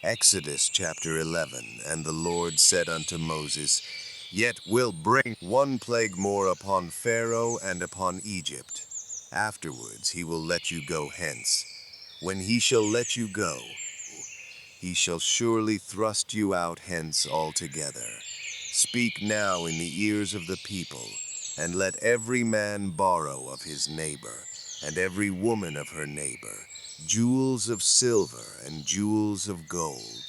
Exodus chapter 11. And the Lord said unto Moses, Yet will bring one plague more upon Pharaoh and upon Egypt. Afterwards he will let you go hence. When he shall let you go, he shall surely thrust you out hence altogether. Speak now in the ears of the people, and let every man borrow of his neighbor, and every woman of her neighbor, jewels of silver and jewels of gold.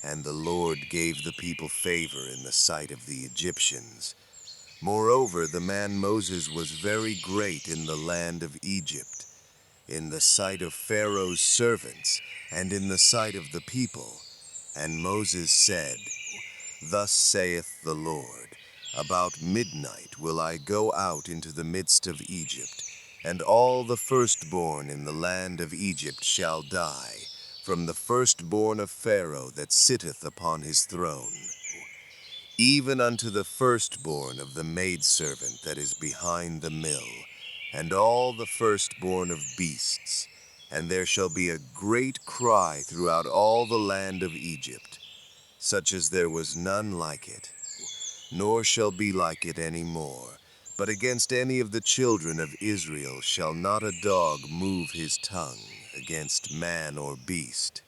And the Lord gave the people favor in the sight of the Egyptians. Moreover, the man Moses was very great in the land of Egypt, in the sight of Pharaoh's servants, and in the sight of the people. And Moses said, Thus saith the Lord, About midnight will I go out into the midst of Egypt, and all the firstborn in the land of Egypt shall die, from the firstborn of Pharaoh that sitteth upon his throne, even unto the firstborn of the maidservant that is behind the mill, and all the firstborn of beasts. And there shall be a great cry throughout all the land of Egypt, such as there was none like it, nor shall be like it any more. But against any of the children of Israel shall not a dog move his tongue against man or beast,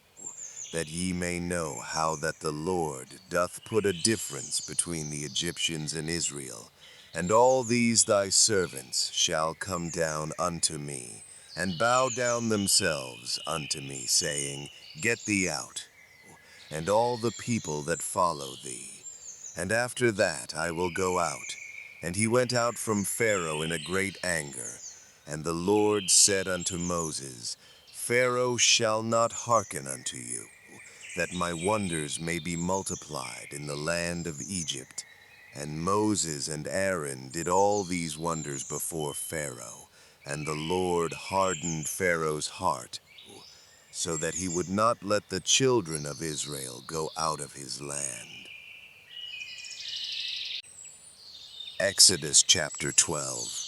that ye may know how that the Lord doth put a difference between the Egyptians and Israel. And all these thy servants shall come down unto me, and bow down themselves unto me, saying, Get thee out, and all the people that follow thee. And after that I will go out. And he went out from Pharaoh in a great anger. And the Lord said unto Moses, Pharaoh shall not hearken unto you, that my wonders may be multiplied in the land of Egypt. And Moses and Aaron did all these wonders before Pharaoh. And the Lord hardened Pharaoh's heart, so that he would not let the children of Israel go out of his land. Exodus chapter 12.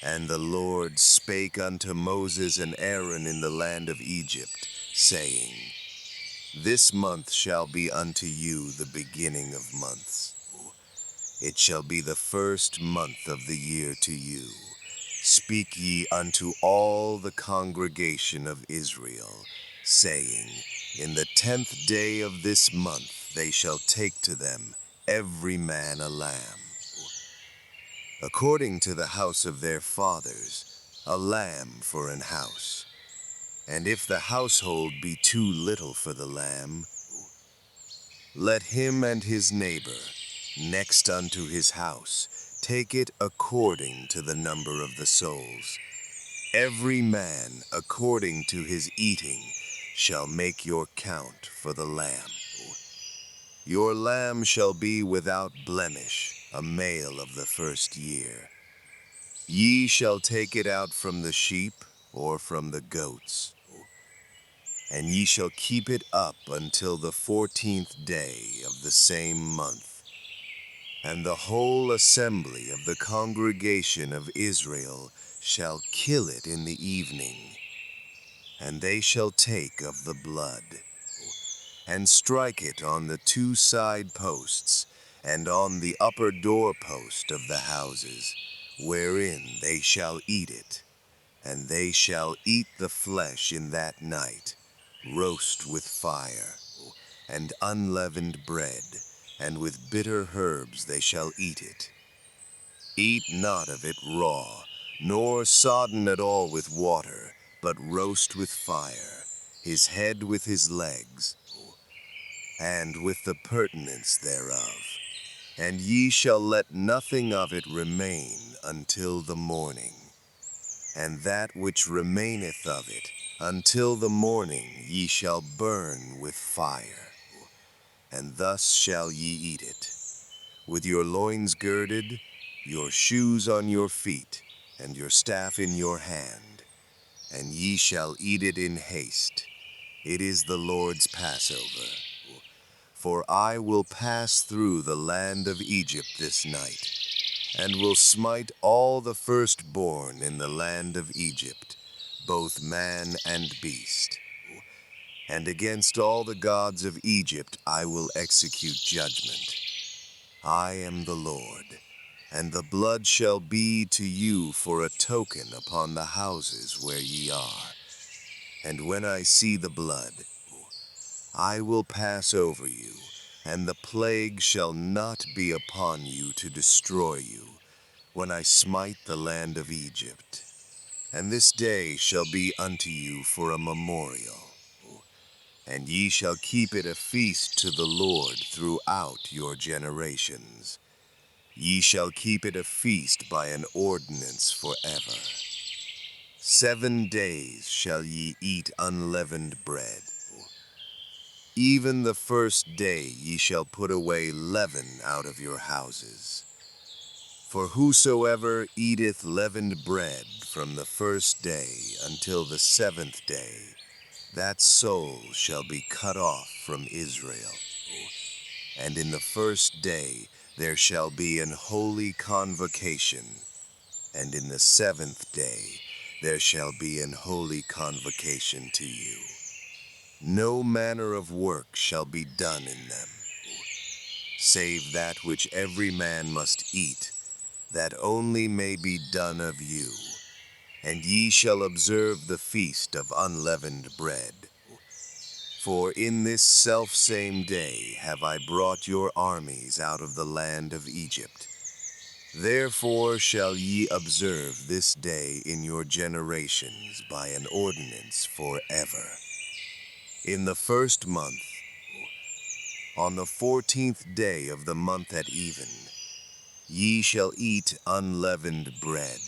And the Lord spake unto Moses and Aaron in the land of Egypt, saying, This month shall be unto you the beginning of months. It shall be the first month of the year to you. Speak ye unto all the congregation of Israel, saying, In the 10th day of this month they shall take to them every man a lamb, according to the house of their fathers, a lamb for an house. And if the household be too little for the lamb, let him and his neighbor, next unto his house, take it according to the number of the souls. Every man according to his eating shall make your count for the lamb. Your lamb shall be without blemish, a male of the first year. Ye shall take it out from the sheep or from the goats, and ye shall keep it up until the 14th day of the same month. And the whole assembly of the congregation of Israel shall kill it in the evening, and they shall take of the blood, and strike it on the two side posts, and on the upper doorpost of the houses, wherein they shall eat it. And they shall eat the flesh in that night, roast with fire, and unleavened bread, and with bitter herbs they shall eat it. Eat not of it raw, nor sodden at all with water, but roast with fire, his head with his legs, and with the purtenance thereof. And ye shall let nothing of it remain until the morning. And that which remaineth of it until the morning ye shall burn with fire. And thus shall ye eat it, with your loins girded, your shoes on your feet, and your staff in your hand. And ye shall eat it in haste. It is the Lord's Passover. For I will pass through the land of Egypt this night, and will smite all the firstborn in the land of Egypt, both man and beast. and against all the gods of Egypt I will execute judgment. I am the Lord, and the blood shall be to you for a token upon the houses where ye are. And when I see the blood, I will pass over you, and the plague shall not be upon you to destroy you, when I smite the land of Egypt. And this day shall be unto you for a memorial, and ye shall keep it a feast to the Lord throughout your generations. Ye shall keep it a feast by an ordinance forever. 7 days shall ye eat unleavened bread. Even the first day ye shall put away leaven out of your houses. For whosoever eateth leavened bread from the first day until the 7th day, that soul shall be cut off from Israel. And in the first day there shall be an holy convocation, and in the 7th day there shall be an holy convocation to you. No manner of work shall be done in them, save that which every man must eat, that only may be done of you. And ye shall observe the feast of unleavened bread. For in this selfsame day have I brought your armies out of the land of Egypt. Therefore shall ye observe this day in your generations by an ordinance forever. In the first month, on the 14th day of the month at even, ye shall eat unleavened bread,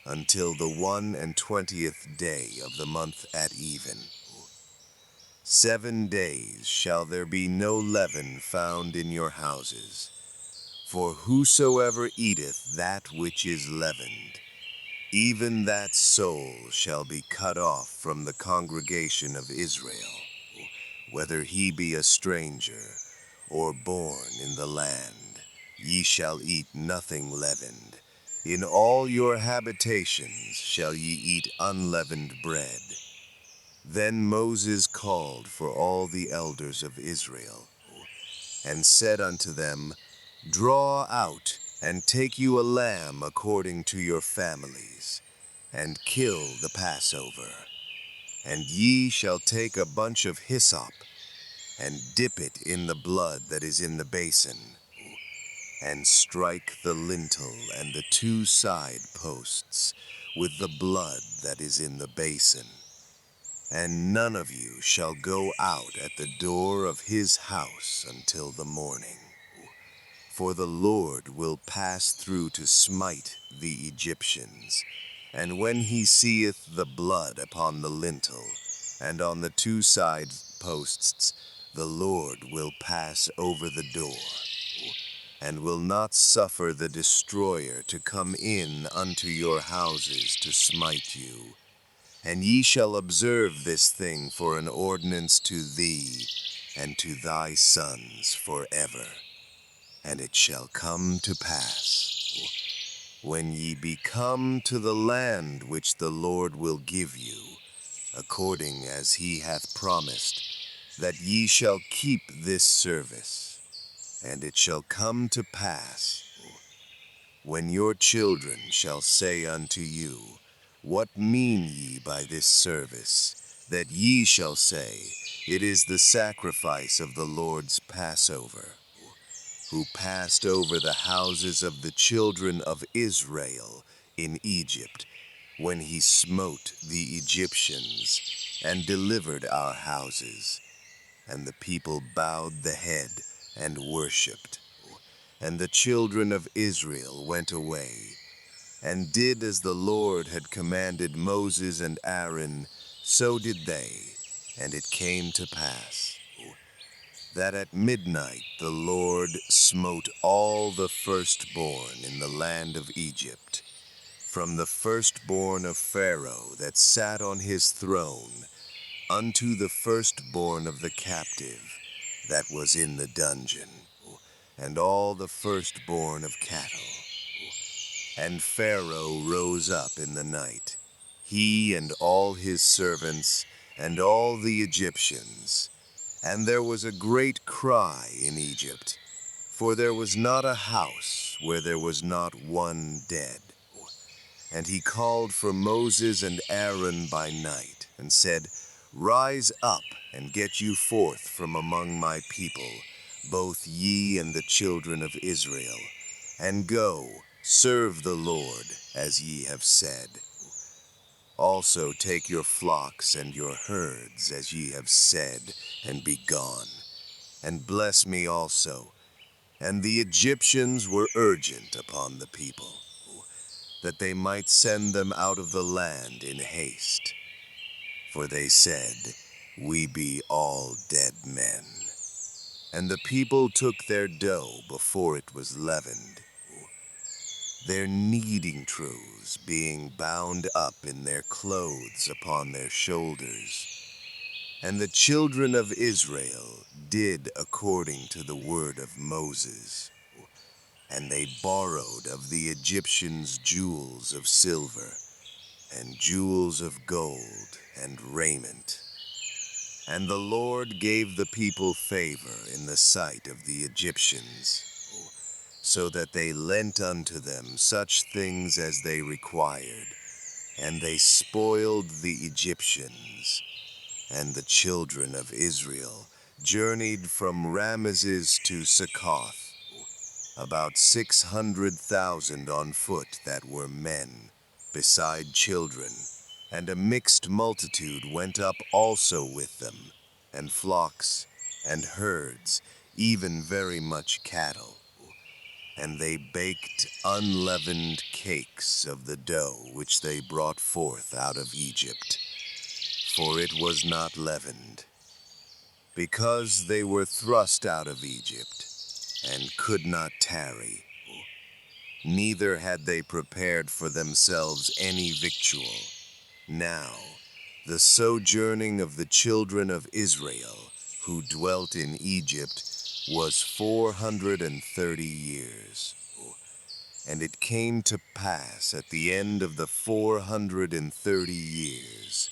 until the 21st day of the month at even. 7 days shall there be no leaven found in your houses. For whosoever eateth that which is leavened, even that soul shall be cut off from the congregation of Israel, whether he be a stranger or born in the land. Ye shall eat nothing leavened. In all your habitations shall ye eat unleavened bread. Then Moses called for all the elders of Israel, and said unto them, Draw out, and take you a lamb according to your families, and kill the Passover. And ye shall take a bunch of hyssop, and dip it in the blood that is in the basin, and strike the lintel and the 2 side posts with the blood that is in the basin. And none of you shall go out at the door of his house until the morning. For the Lord will pass through to smite the Egyptians. And when he seeth the blood upon the lintel and on the 2 side posts, the Lord will pass over the door, and will not suffer the destroyer to come in unto your houses to smite you. And ye shall observe this thing for an ordinance to thee and to thy sons forever. And it shall come to pass, when ye be come to the land which the Lord will give you, according as he hath promised, that ye shall keep this service. And it shall come to pass, when your children shall say unto you, What mean ye by this service? That ye shall say, It is the sacrifice of the Lord's Passover, who passed over the houses of the children of Israel in Egypt, when he smote the Egyptians, and delivered our houses. And the people bowed the head and worshipped. And the children of Israel went away, and did as the Lord had commanded Moses and Aaron, so did they. And it came to pass, that at midnight the Lord smote all the firstborn in the land of Egypt, from the firstborn of Pharaoh that sat on his throne, unto the firstborn of the captive that was in the dungeon, and all the firstborn of cattle. And Pharaoh rose up in the night, he and all his servants, and all the Egyptians. And there was a great cry in Egypt, for there was not a house where there was not one dead. And he called for Moses and Aaron by night, and said, Rise up, and get you forth from among my people, both ye and the children of Israel, and go, serve the Lord, as ye have said. Also take your flocks and your herds, as ye have said, and be gone, and bless me also. And the Egyptians were urgent upon the people, that they might send them out of the land in haste. For they said, We be all dead men. And the people took their dough before it was leavened, their kneading troughs being bound up in their clothes upon their shoulders. And the children of Israel did according to the word of Moses. And they borrowed of the Egyptians jewels of silver, and jewels of gold, and raiment. And the Lord gave the people favor in the sight of the Egyptians, so that they lent unto them such things as they required, and they spoiled the Egyptians. And the children of Israel journeyed from Ramesses to Succoth, about 600,000 on foot that were men, beside children, and a mixed multitude went up also with them, and flocks, and herds, even very much cattle. And they baked unleavened cakes of the dough which they brought forth out of Egypt, for it was not leavened, because they were thrust out of Egypt, and could not tarry. Neither had they prepared for themselves any victual. Now, the sojourning of the children of Israel, who dwelt in Egypt, was 430 years. And it came to pass at the end of the 430 years,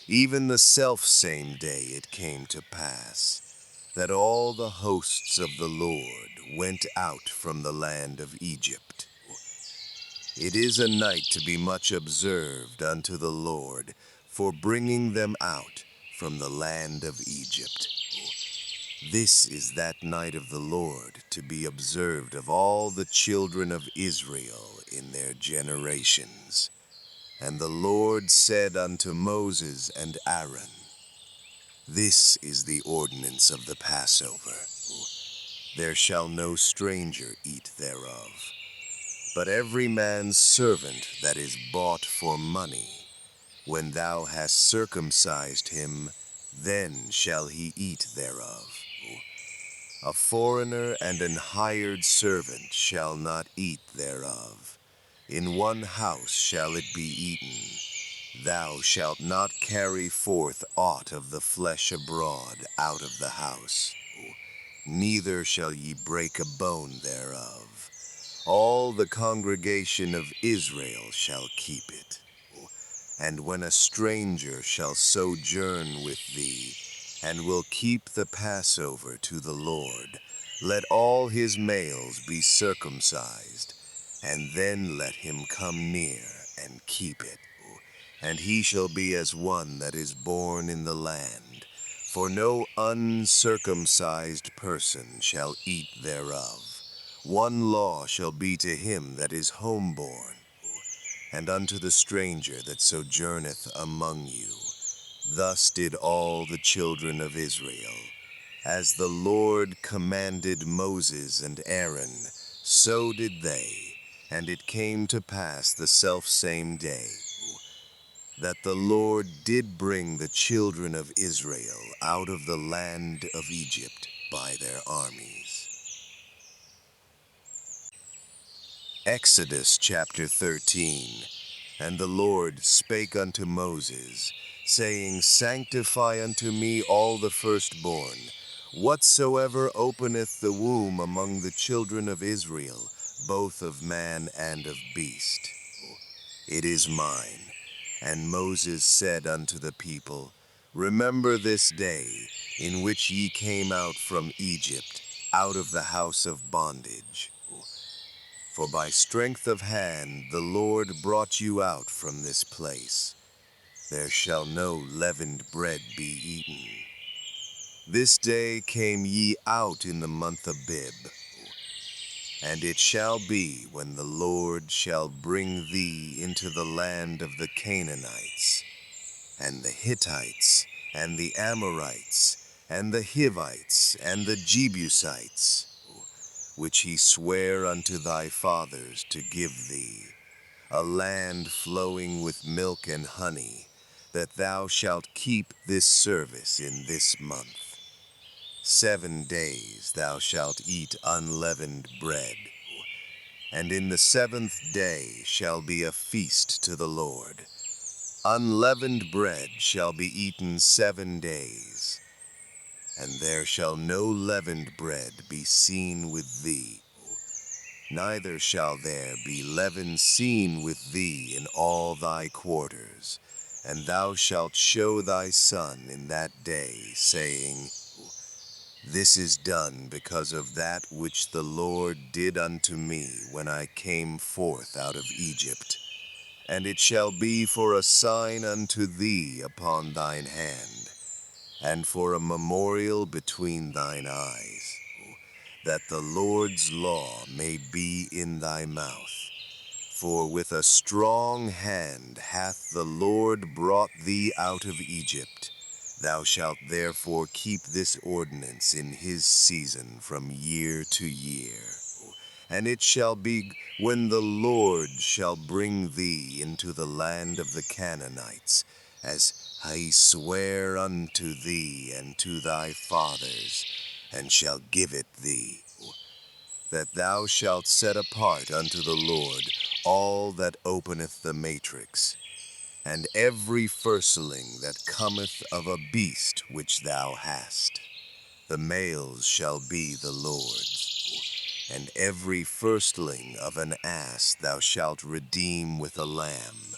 even the selfsame day it came to pass, that all the hosts of the Lord went out from the land of Egypt. It is a night to be much observed unto the Lord, for bringing them out from the land of Egypt. This is that night of the Lord to be observed of all the children of Israel in their generations. And the Lord said unto Moses and Aaron, This is the ordinance of the Passover. There shall no stranger eat thereof, but every man's servant that is bought for money. When thou hast circumcised him, then shall he eat thereof. A foreigner and an hired servant shall not eat thereof. In one house shall it be eaten. Thou shalt not carry forth aught of the flesh abroad out of the house, neither shall ye break a bone thereof. All the congregation of Israel shall keep it. And when a stranger shall sojourn with thee, and will keep the Passover to the Lord, let all his males be circumcised, and then let him come near and keep it. And he shall be as one that is born in the land, for no uncircumcised person shall eat thereof. One law shall be to him that is homeborn, and unto the stranger that sojourneth among you. Thus did all the children of Israel. As the Lord commanded Moses and Aaron, so did they. And it came to pass the selfsame day, that the Lord did bring the children of Israel out of the land of Egypt by their armies. Exodus chapter 13. And the Lord spake unto Moses, saying, Sanctify unto me all the firstborn, whatsoever openeth the womb among the children of Israel, both of man and of beast. It is mine. And Moses said unto the people, Remember this day in which ye came out from Egypt, out of the house of bondage. For by strength of hand the Lord brought you out from this place. There shall no leavened bread be eaten. This day came ye out in the month Abib. And it shall be when the Lord shall bring thee into the land of the Canaanites, and the Hittites, and the Amorites, and the Hivites, and the Jebusites, which he sware unto thy fathers to give thee, a land flowing with milk and honey, that thou shalt keep this service in this month. 7 days thou shalt eat unleavened bread, and in the 7th day shall be a feast to the Lord. Unleavened bread shall be eaten 7 days, and there shall no leavened bread be seen with thee, neither shall there be leaven seen with thee in all thy quarters. And thou shalt show thy son in that day, saying, This is done because of that which the Lord did unto me when I came forth out of Egypt. And it shall be for a sign unto thee upon thine hand, and for a memorial between thine eyes, that the Lord's law may be in thy mouth. For with a strong hand hath the Lord brought thee out of Egypt. Thou shalt therefore keep this ordinance in his season from year to year. And it shall be when the Lord shall bring thee into the land of the Canaanites, as he sware unto thee and to thy fathers, and shall give it thee, that thou shalt set apart unto the Lord all that openeth the matrix, and every firstling that cometh of a beast which thou hast. The males shall be the Lord's, and every firstling of an ass thou shalt redeem with a lamb.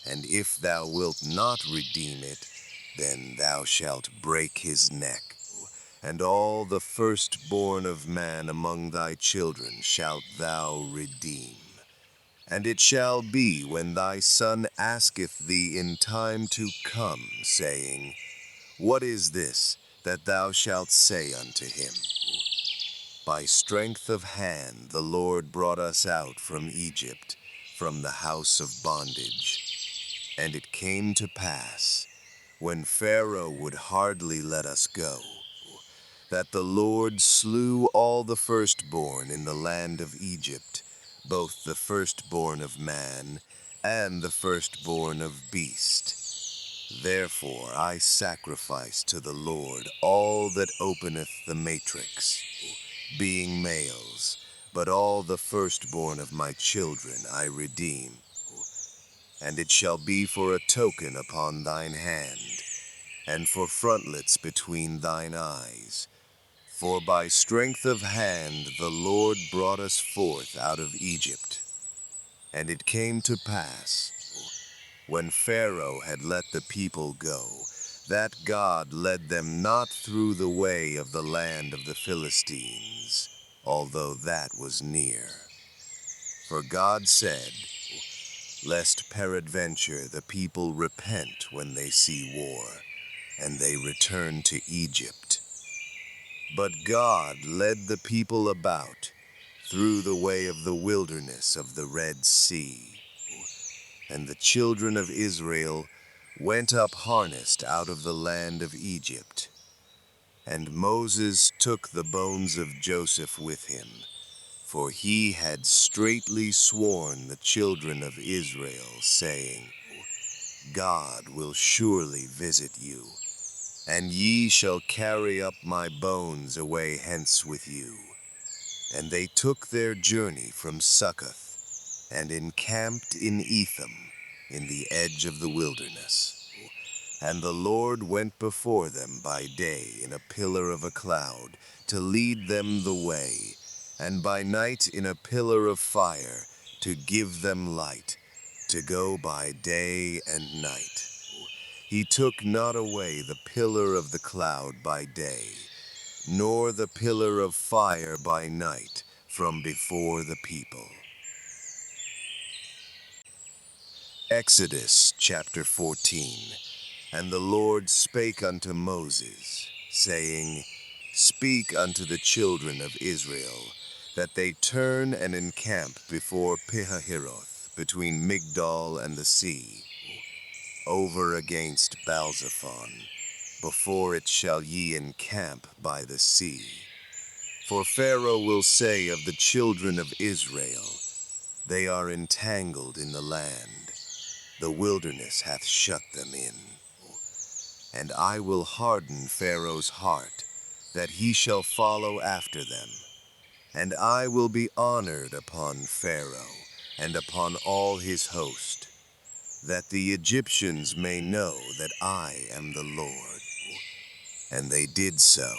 And if thou wilt not redeem it, then thou shalt break his neck. And all the firstborn of man among thy children shalt thou redeem. And it shall be when thy son asketh thee in time to come, saying, What is this that thou shalt say unto him? By strength of hand the Lord brought us out from Egypt, from the house of bondage. And it came to pass, when Pharaoh would hardly let us go, that the Lord slew all the firstborn in the land of Egypt, both the firstborn of man and the firstborn of beast. Therefore I sacrifice to the Lord all that openeth the matrix, being males, but all the firstborn of my children I redeem. And it shall be for a token upon thine hand, and for frontlets between thine eyes. For by strength of hand the Lord brought us forth out of Egypt. And it came to pass, when Pharaoh had let the people go, that God led them not through the way of the land of the Philistines, although that was near. For God said, Lest peradventure the people repent when they see war, and they return to Egypt. But God led the people about through the way of the wilderness of the Red Sea. And the children of Israel went up harnessed out of the land of Egypt. And Moses took the bones of Joseph with him, for he had straitly sworn the children of Israel, saying, God will surely visit you, and ye shall carry up my bones away hence with you. And they took their journey from Succoth, and encamped in Etham, in the edge of the wilderness. And the Lord went before them by day in a pillar of a cloud, to lead them the way, and by night in a pillar of fire, to give them light, to go by day and night. He took not away the pillar of the cloud by day, nor the pillar of fire by night from before the people. Exodus chapter 14. And the Lord spake unto Moses, saying, Speak unto the children of Israel, that they turn and encamp before Pihahiroth, between Migdol and the sea, over against Baalzephon, before it shall ye encamp by the sea. For Pharaoh will say of the children of Israel, They are entangled in the land, the wilderness hath shut them in. And I will harden Pharaoh's heart, that he shall follow after them. And I will be honored upon Pharaoh, and upon all his host, that the Egyptians may know that I am the Lord. And they did so.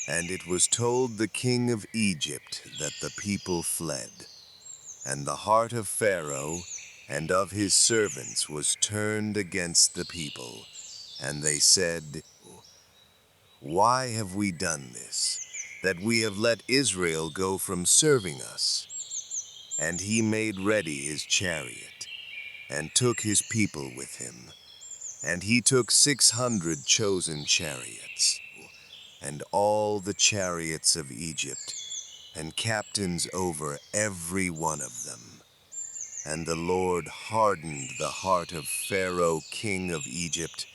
And it was told the king of Egypt that the people fled. And the heart of Pharaoh and of his servants was turned against the people. And they said, Why have we done this, that we have let Israel go from serving us? And he made ready his chariot, and took his people with him. And he took 600 chosen chariots, and all the chariots of Egypt, and captains over every one of them. And the Lord hardened the heart of Pharaoh king of Egypt,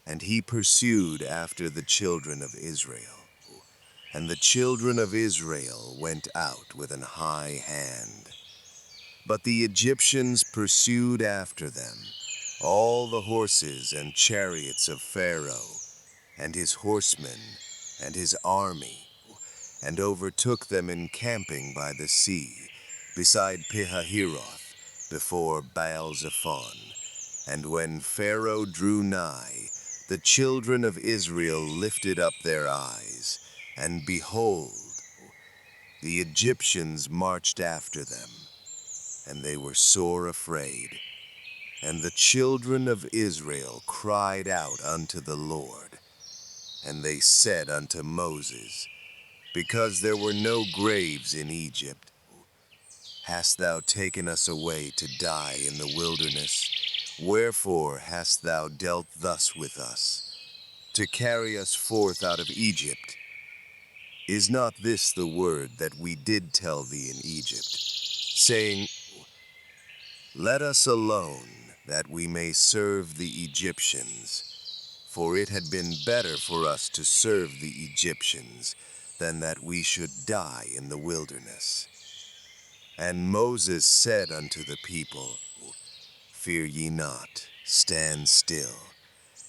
and he pursued after the children of Israel. And the children of Israel went out with an high hand. But the Egyptians pursued after them, all the horses and chariots of Pharaoh, and his horsemen, and his army, and overtook them encamping by the sea, beside Pihahiroth, before Baal-zephon. And when Pharaoh drew nigh, the children of Israel lifted up their eyes, and behold, the Egyptians marched after them, and they were sore afraid. And the children of Israel cried out unto the Lord, and they said unto Moses, Because there were no graves in Egypt, hast thou taken us away to die in the wilderness? Wherefore hast thou dealt thus with us, to carry us forth out of Egypt? Is not this the word that we did tell thee in Egypt, saying, Let us alone, that we may serve the Egyptians? For it had been better for us to serve the Egyptians than that we should die in the wilderness. And Moses said unto the people, Fear ye not, stand still,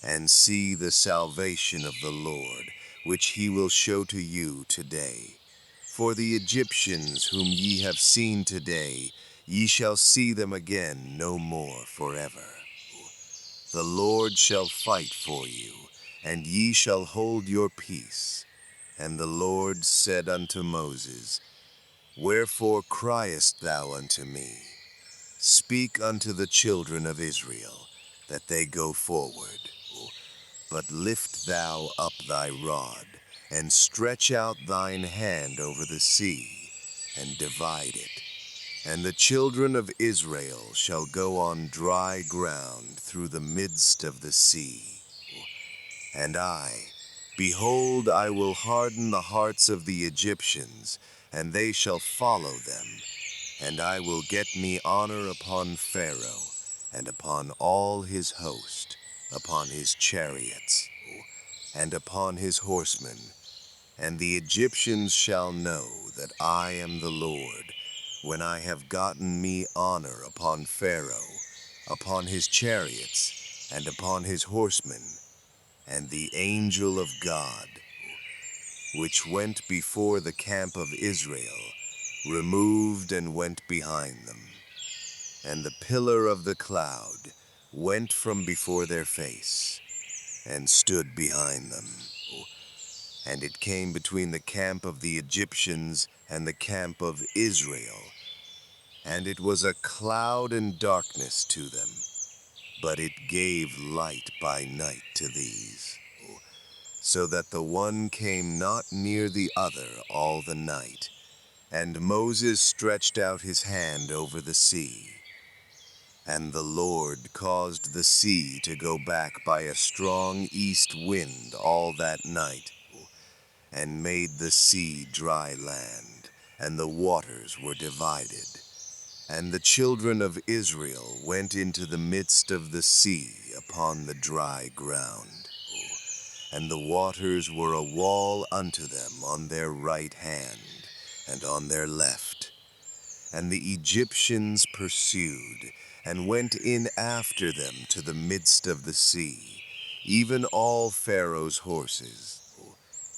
and see the salvation of the Lord, which he will show to you today. For the Egyptians whom ye have seen today, ye shall see them again no more forever. The Lord shall fight for you, and ye shall hold your peace. And the Lord said unto Moses, Wherefore criest thou unto me? Speak unto the children of Israel, that they go forward. But lift thou up thy rod, and stretch out thine hand over the sea, and divide it. And the children of Israel shall go on dry ground through the midst of the sea. And behold, I will harden the hearts of the Egyptians, and they shall follow them. And I will get me honor upon Pharaoh, and upon all his host, upon his chariots, and upon his horsemen. And the Egyptians shall know that I am the Lord, when I have gotten me honor upon Pharaoh, upon his chariots, and upon his horsemen. And the angel of God, which went before the camp of Israel, removed and went behind them. And the pillar of the cloud went from before their face, and stood behind them. And it came between the camp of the Egyptians and the camp of Israel, and it was a cloud and darkness to them. but it gave light by night to these, so that the one came not near the other all the night. And Moses stretched out his hand over the sea, and the Lord caused the sea to go back by a strong east wind all that night, and made the sea dry land, and the waters were divided. And the children of Israel went into the midst of the sea upon the dry ground, and the waters were a wall unto them on their right hand and on their left. And the Egyptians pursued, and went in after them to the midst of the sea, even all Pharaoh's horses,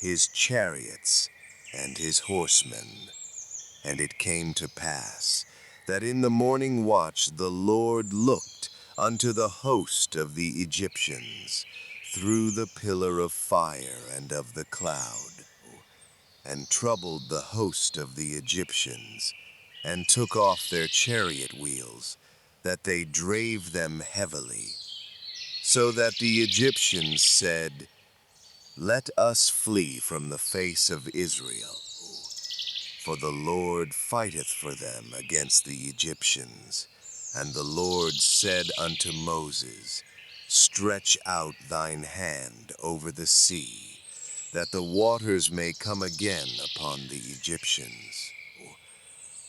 his chariots, and his horsemen. And it came to pass, that in the morning watch the Lord looked unto the host of the Egyptians, through the pillar of fire and of the cloud, and troubled the host of the Egyptians, and took off their chariot wheels, that they drave them heavily. So that the Egyptians said, Let us flee from the face of Israel, for the Lord fighteth for them against the Egyptians. And the Lord said unto Moses, Stretch out thine hand over the sea, that the waters may come again upon the Egyptians,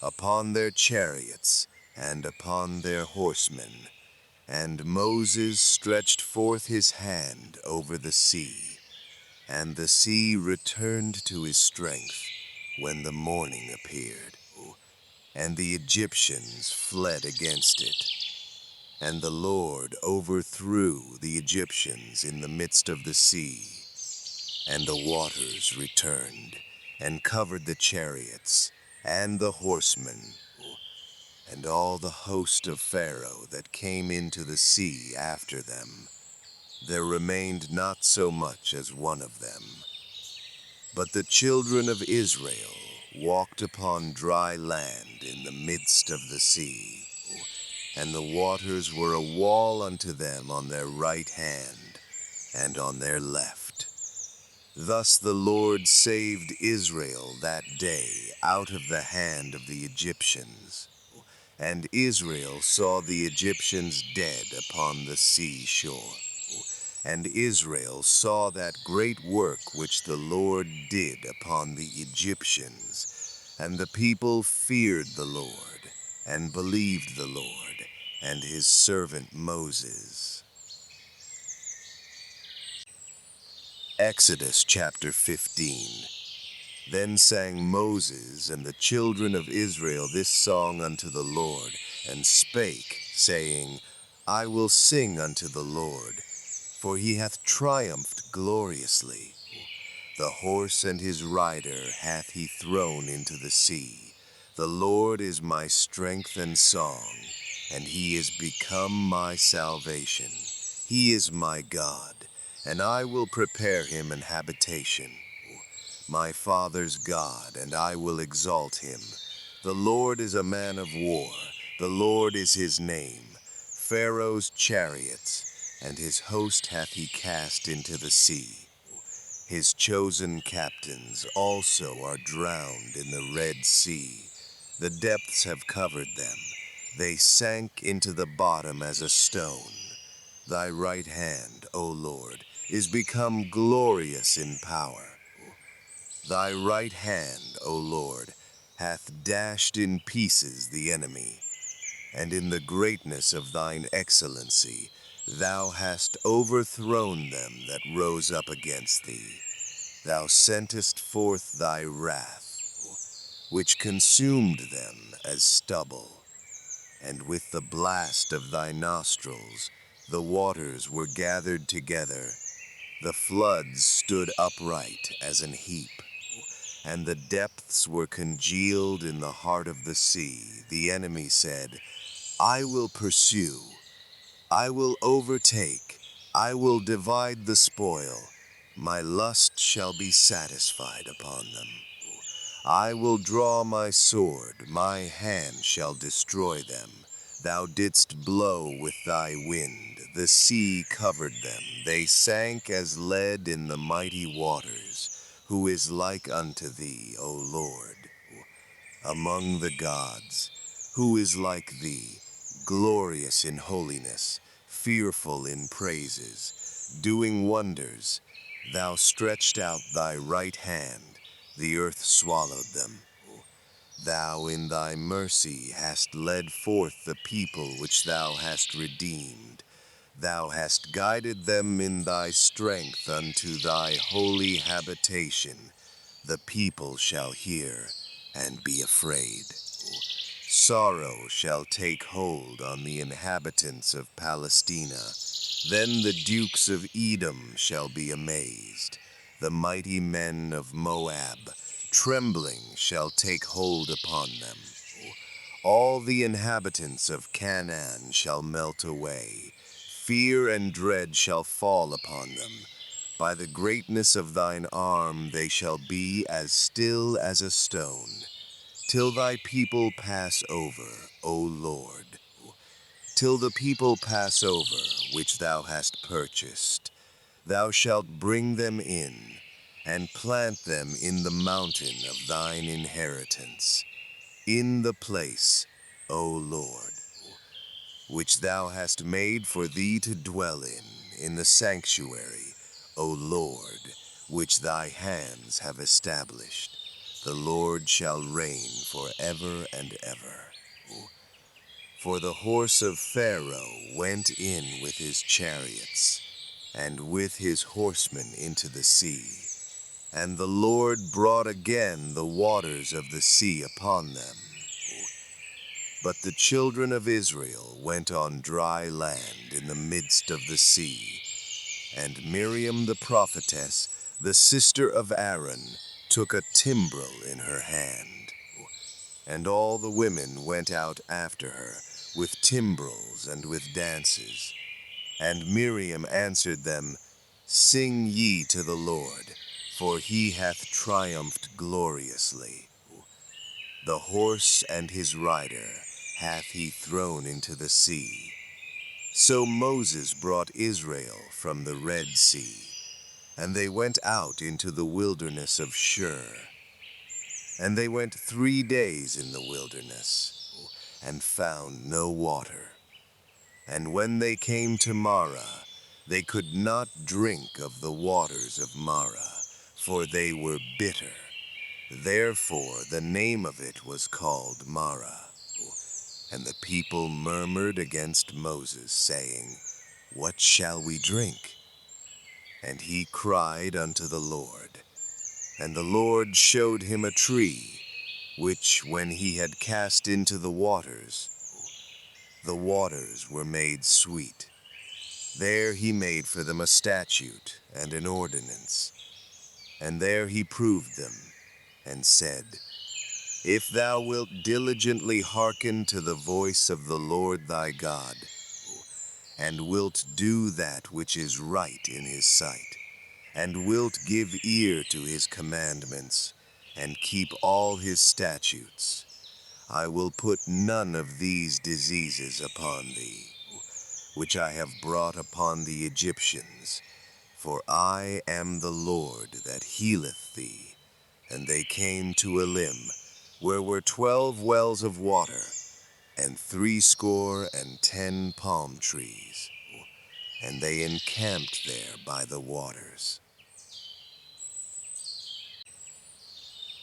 upon their chariots, and upon their horsemen. And Moses stretched forth his hand over the sea, and the sea returned to his strength when the morning appeared, and the Egyptians fled against it. And the Lord overthrew the Egyptians in the midst of the sea, and the waters returned, and covered the chariots, and the horsemen, and all the host of Pharaoh that came into the sea after them. There remained not so much as one of them. But the children of Israel walked upon dry land in the midst of the sea, and the waters were a wall unto them on their right hand and on their left. Thus the Lord saved Israel that day out of the hand of the Egyptians. And Israel saw the Egyptians dead upon the sea shore. And Israel saw that great work which the Lord did upon the Egyptians. And the people feared the Lord, and believed the Lord, and his servant Moses. Exodus chapter 15. Then sang Moses and the children of Israel this song unto the Lord, and spake, saying, I will sing unto the Lord, for he hath triumphed gloriously. The horse and his rider hath he thrown into the sea. The Lord is my strength and song, and he is become my salvation. He is my God, and I will prepare him an habitation. My father's God, and I will exalt him. The Lord is a man of war, the Lord is his name. Pharaoh's chariots, and his host hath he cast into the sea. His chosen captains also are drowned in the Red Sea. The depths have covered them. They sank into the bottom as a stone. Thy right hand, O Lord, is become glorious in power. Thy right hand, O Lord, hath dashed in pieces the enemy, and in the greatness of thine excellency thou hast overthrown them that rose up against thee. Thou sentest forth thy wrath, which consumed them as stubble, and with the blast of thy nostrils the waters were gathered together. The floods stood upright as an heap, and the depths were congealed in the heart of the sea. The enemy said, I will pursue, I will overtake, I will divide the spoil. My lust shall be satisfied upon them. I will draw my sword, my hand shall destroy them. Thou didst blow with thy wind, the sea covered them, they sank as lead in the mighty waters. Who is like unto thee, O Lord, among the gods? Who is like thee, glorious in holiness, fearful in praises, doing wonders? Thou stretched out thy right hand, the earth swallowed them. Thou in thy mercy hast led forth the people which thou hast redeemed. Thou hast guided them in thy strength unto thy holy habitation. The people shall hear and be afraid. Sorrow shall take hold on the inhabitants of Palestina. Then the dukes of Edom shall be amazed. The mighty men of Moab, trembling, shall take hold upon them. All the inhabitants of Canaan shall melt away. Fear and dread shall fall upon them. By the greatness of thine arm they shall be as still as a stone, till thy people pass over, O Lord. Till the people pass over, which thou hast purchased. Thou shalt bring them in, and plant them in the mountain of thine inheritance, in the place, O Lord, which thou hast made for thee to dwell in the sanctuary, O Lord, which thy hands have established. The Lord shall reign forever and ever. For the horse of Pharaoh went in with his chariots, and with his horsemen into the sea. And the Lord brought again the waters of the sea upon them. But the children of Israel went on dry land in the midst of the sea. And Miriam the prophetess, the sister of Aaron, took a timbrel in her hand. And all the women went out after her, with timbrels and with dances. And Miriam answered them, Sing ye to the Lord, for he hath triumphed gloriously. The horse and his rider hath he thrown into the sea. So Moses brought Israel from the Red Sea, and they went out into the wilderness of Shur. And they went 3 days in the wilderness, and found no water. And when they came to Marah, they could not drink of the waters of Marah, for they were bitter. Therefore the name of it was called Marah. And the people murmured against Moses, saying, What shall we drink? And he cried unto the Lord. And the Lord showed him a tree, which when he had cast into the waters were made sweet. There he made for them a statute and an ordinance. And there he proved them, and said, If thou wilt diligently hearken to the voice of the Lord thy God, and wilt do that which is right in his sight, and wilt give ear to his commandments, and keep all his statutes, I will put none of these diseases upon thee, which I have brought upon the Egyptians, for I am the Lord that healeth thee. And they came to Elim, where were 12 wells of water, and 70 palm trees, and they encamped there by the waters.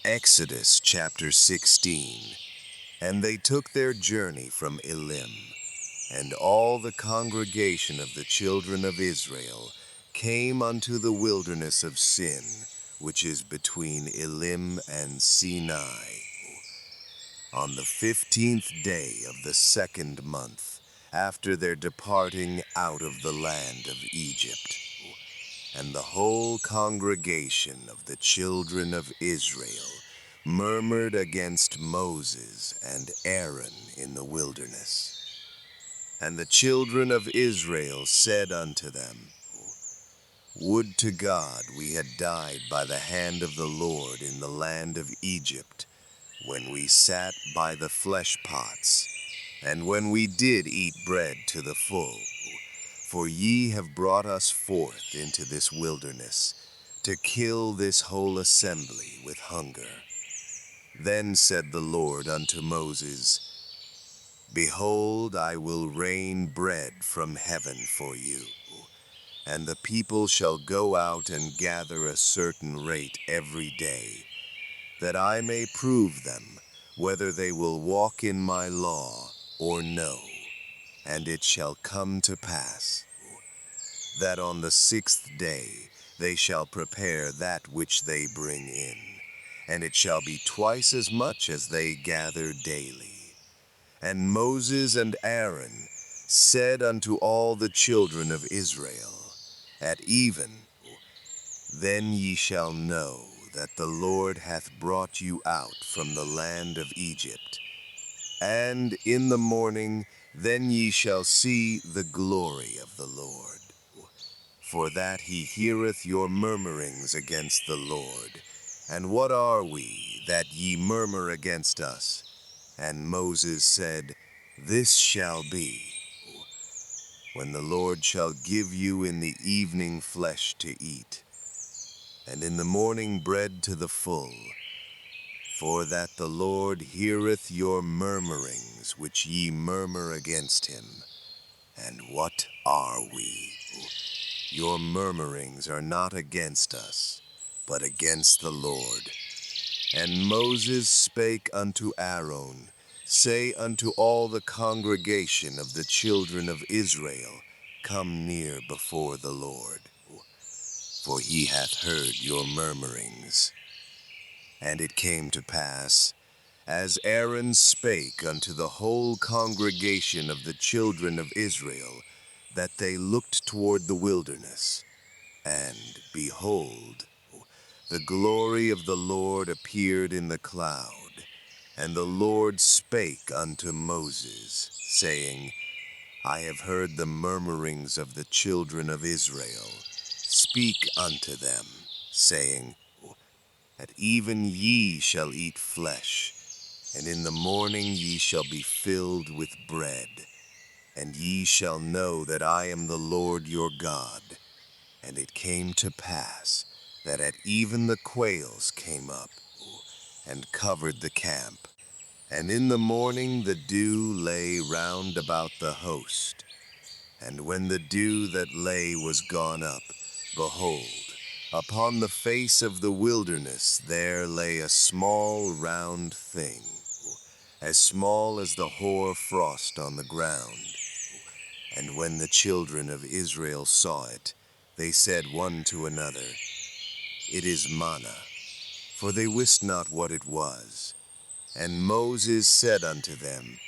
Exodus chapter 16. And they took their journey from Elim, and all the congregation of the children of Israel came unto the wilderness of Sin, which is between Elim and Sinai, on the 15th day of the 2nd month, after their departing out of the land of Egypt. And the whole congregation of the children of Israel murmured against Moses and Aaron in the wilderness. And the children of Israel said unto them, Would to God we had died by the hand of the Lord in the land of Egypt, when we sat by the flesh pots, And when we did eat bread to the full, for ye have brought us forth into this wilderness, to kill this whole assembly with hunger. Then said the Lord unto Moses, Behold, I will rain bread from heaven for you, and the people shall go out and gather a certain rate every day, that I may prove them whether they will walk in my law or no. And it shall come to pass that on the 6th day they shall prepare that which they bring in, and it shall be twice as much as they gather daily. And Moses and Aaron said unto all the children of Israel, At even, then ye shall know that the Lord hath brought you out from the land of Egypt. And in the morning, then ye shall see the glory of the Lord. For that he heareth your murmurings against the Lord. And what are we, that ye murmur against us? And Moses said, This shall be, when the Lord shall give you in the evening flesh to eat, and in the morning bread to the full, for that the Lord heareth your murmurings which ye murmur against him. And what are we? Your murmurings are not against us, but against the Lord. And Moses spake unto Aaron, Say unto all the congregation of the children of Israel, Come near before the Lord, for he hath heard your murmurings. And it came to pass, as Aaron spake unto the whole congregation of the children of Israel, that they looked toward the wilderness, and, behold, the glory of the Lord appeared in the cloud. And the Lord spake unto Moses, saying, I have heard the murmurings of the children of Israel. Speak unto them, saying, At even ye shall eat flesh, and in the morning ye shall be filled with bread. And ye shall know that I am the Lord your God. And it came to pass that at even the quails came up and covered the camp. And in the morning the dew lay round about the host. And when the dew that lay was gone up, behold, upon the face of the wilderness there lay a small round thing, as small as the hoar frost on the ground. And when the children of Israel saw it, they said one to another, It is manna, for they wist not what it was. And Moses said unto them,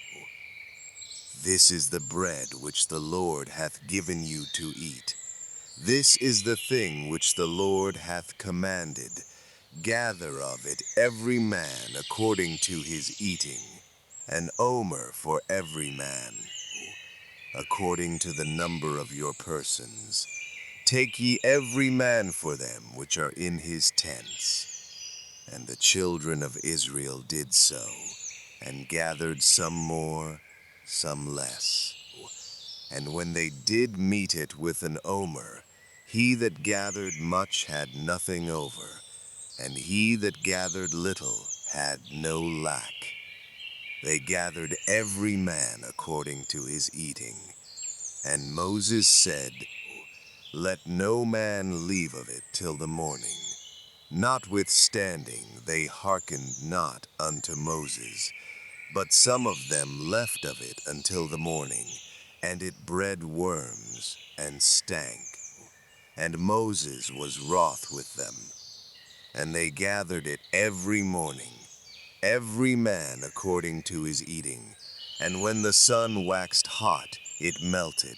This is the bread which the Lord hath given you to eat. This is the thing which the Lord hath commanded. Gather of it every man according to his eating, an omer for every man, according to the number of your persons. Take ye every man for them which are in his tents. And the children of Israel did so, and gathered some more, some less. And when they did meet it with an omer, he that gathered much had nothing over, and he that gathered little had no lack. They gathered every man according to his eating. And Moses said, Let no man leave of it till the morning. Notwithstanding, they hearkened not unto Moses, but some of them left of it until the morning, and it bred worms, and stank. And Moses was wroth with them. And they gathered it every morning, every man according to his eating. And when the sun waxed hot, it melted.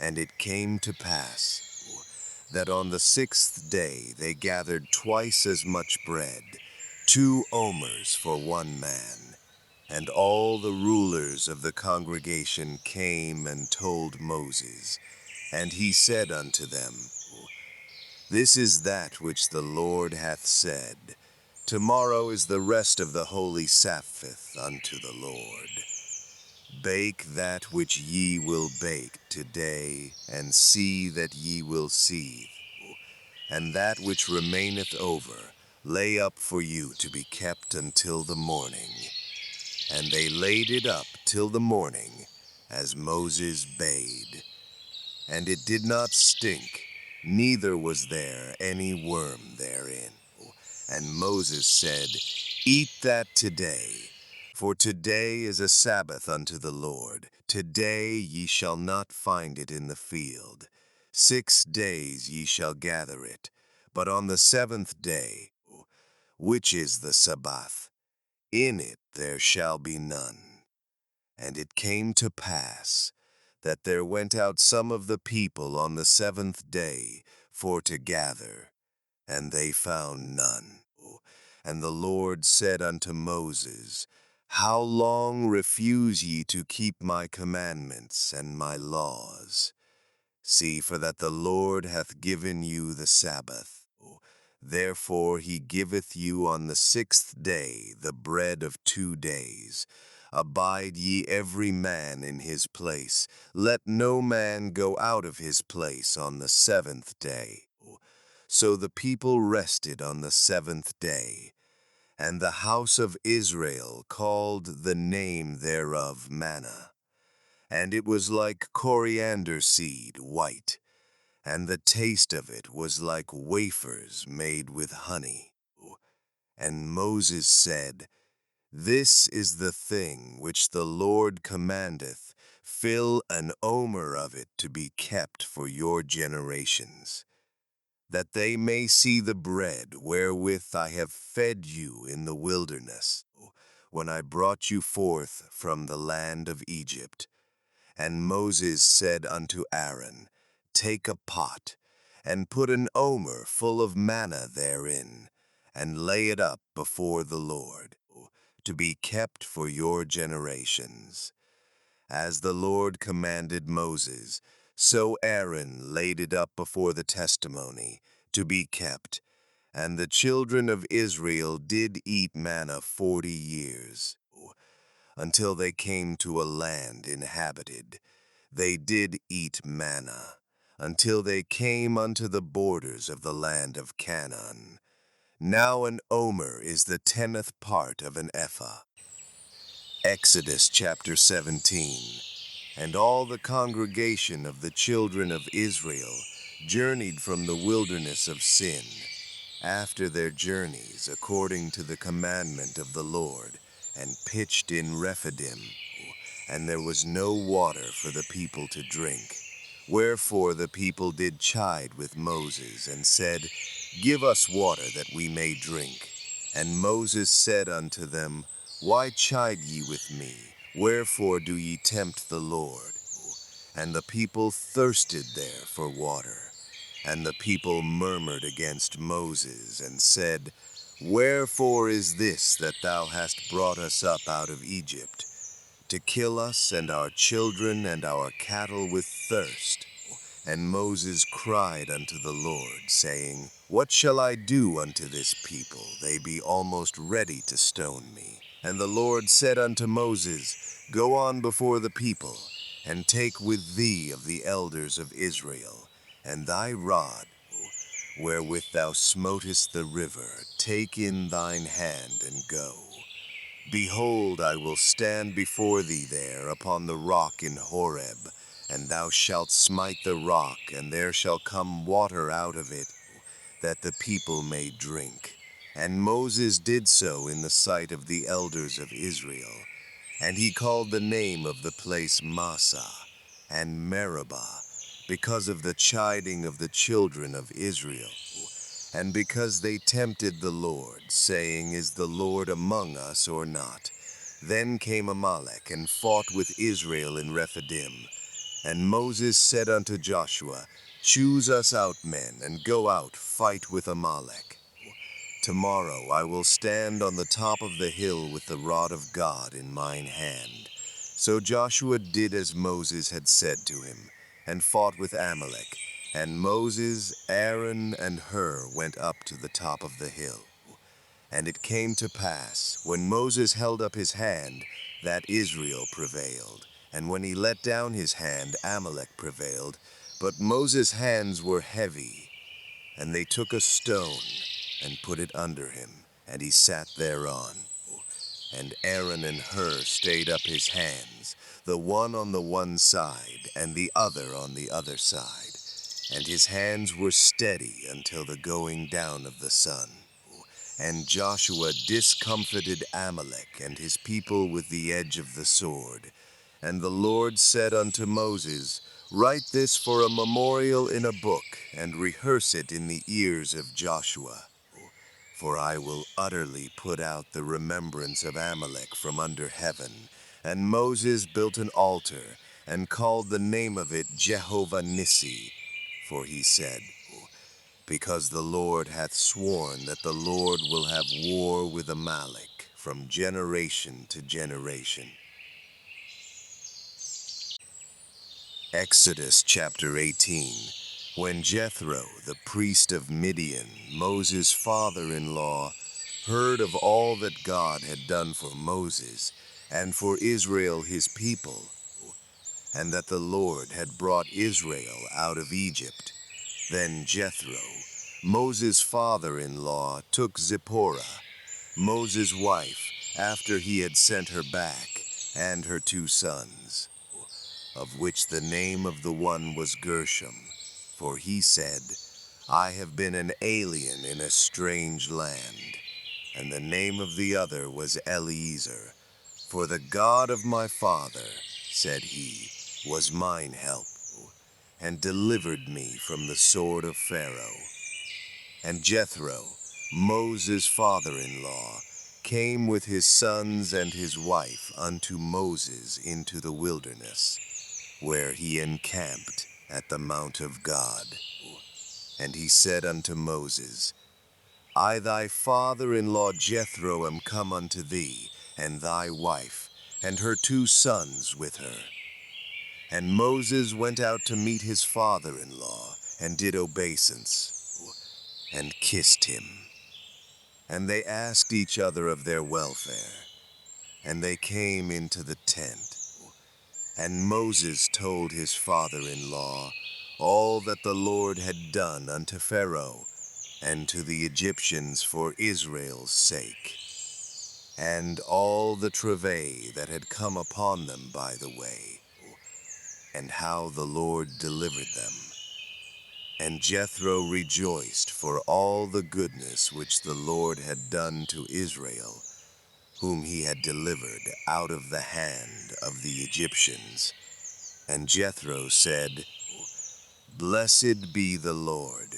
And it came to pass that on the 6th day they gathered twice as much bread, 2 omers for one man. And all the rulers of the congregation came and told Moses. And he said unto them, This is that which the Lord hath said. Tomorrow is the rest of the holy Sabbath unto the Lord. Bake that which ye will bake today, and see that ye will seethe. And that which remaineth over, lay up for you to be kept until the morning. And they laid it up till the morning, as Moses bade. And it did not stink, neither was there any worm therein. And Moses said, Eat that today, for today is a Sabbath unto the Lord. Today ye shall not find it in the field. 6 days ye shall gather it, but on the seventh day, which is the Sabbath, in it there shall be none. And it came to pass that there went out some of the people on the seventh day for to gather, and they found none. And the Lord said unto Moses, How long refuse ye to keep my commandments and my laws? See, for that the Lord hath given you the Sabbath. Therefore he giveth you on the 6th day the bread of 2 days. Abide ye every man in his place. Let no man go out of his place on the 7th day. So the people rested on the 7th day. And the house of Israel called the name thereof manna. And it was like coriander seed white, and the taste of it was like wafers made with honey. And Moses said, This is the thing which the Lord commandeth, fill an omer of it to be kept for your generations, that they may see the bread wherewith I have fed you in the wilderness, when I brought you forth from the land of Egypt. And Moses said unto Aaron, Take a pot, and put an omer full of manna therein, and lay it up before the Lord, to be kept for your generations. As the Lord commanded Moses, so Aaron laid it up before the testimony, to be kept. And the children of Israel did eat manna 40 years, until they came to a land inhabited. They did eat manna, until they came unto the borders of the land of Canaan. Now an omer is the 10th part of an ephah. Exodus chapter 17. And all the congregation of the children of Israel journeyed from the wilderness of Sin, after their journeys according to the commandment of the Lord, and pitched in Rephidim, and there was no water for the people to drink. Wherefore the people did chide with Moses, and said, Give us water that we may drink. And Moses said unto them, Why chide ye with me? Wherefore do ye tempt the Lord? And the people thirsted there for water. And the people murmured against Moses, and said, Wherefore is this that thou hast brought us up out of Egypt, to kill us and our children and our cattle with thirst? And Moses cried unto the Lord, saying, What shall I do unto this people? They be almost ready to stone me. And the Lord said unto Moses, Go on before the people, and take with thee of the elders of Israel, and thy rod, wherewith thou smotest the river, take in thine hand, and go. Behold, I will stand before thee there upon the rock in Horeb, and thou shalt smite the rock, and there shall come water out of it, that the people may drink. And Moses did so in the sight of the elders of Israel. And he called the name of the place Massah and Meribah, because of the chiding of the children of Israel, and because they tempted the Lord, saying, Is the Lord among us or not? Then came Amalek and fought with Israel in Rephidim. And Moses said unto Joshua, Choose us out men, and go out, fight with Amalek. Tomorrow I will stand on the top of the hill with the rod of God in mine hand. So Joshua did as Moses had said to him, and fought with Amalek. And Moses, Aaron, and Hur went up to the top of the hill. And it came to pass, when Moses held up his hand, that Israel prevailed, and when he let down his hand, Amalek prevailed. But Moses' hands were heavy, and they took a stone and put it under him, and he sat thereon. And Aaron and Hur stayed up his hands, the one on the one side, and the other on the other side. And his hands were steady until the going down of the sun. And Joshua discomfited Amalek and his people with the edge of the sword. And the Lord said unto Moses, Write this for a memorial in a book, and rehearse it in the ears of Joshua. For I will utterly put out the remembrance of Amalek from under heaven. And Moses built an altar, and called the name of it Jehovah Nissi. For he said, Because the Lord hath sworn that the Lord will have war with Amalek from generation to generation. Exodus chapter 18. When Jethro, the priest of Midian, Moses' father-in-law, heard of all that God had done for Moses and for Israel his people, and that the Lord had brought Israel out of Egypt, then Jethro, Moses' father-in-law, took Zipporah, Moses' wife, after he had sent her back, and her 2 sons, of which the name of the one was Gershom, for he said, I have been an alien in a strange land. And the name of the other was Eliezer, for the God of my father, said he, was mine help, and delivered me from the sword of Pharaoh. And Jethro, Moses' father-in-law, came with his sons and his wife unto Moses into the wilderness, where he encamped at the mount of God. And he said unto Moses, I thy father-in-law Jethro am come unto thee, and thy wife, and her 2 sons with her. And Moses went out to meet his father-in-law, and did obeisance, and kissed him. And they asked each other of their welfare, and they came into the tent. And Moses told his father-in-law all that the Lord had done unto Pharaoh and to the Egyptians for Israel's sake, and all the travail that had come upon them by the way, and how the Lord delivered them. And Jethro rejoiced for all the goodness which the Lord had done to Israel, whom he had delivered out of the hand of the Egyptians. And Jethro said, Blessed be the Lord,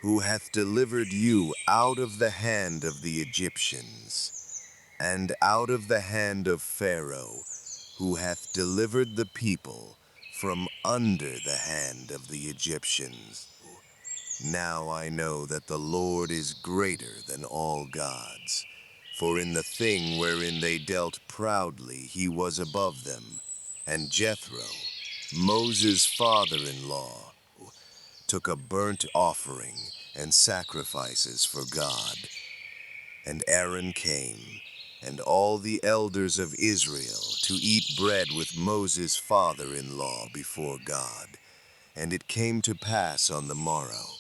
who hath delivered you out of the hand of the Egyptians, and out of the hand of Pharaoh, who hath delivered the people from under the hand of the Egyptians. Now I know that the Lord is greater than all gods, for in the thing wherein they dealt proudly he was above them. And Jethro, Moses' father-in-law, took a burnt offering and sacrifices for God. And Aaron came, and all the elders of Israel, to eat bread with Moses' father-in-law before God. And it came to pass on the morrow,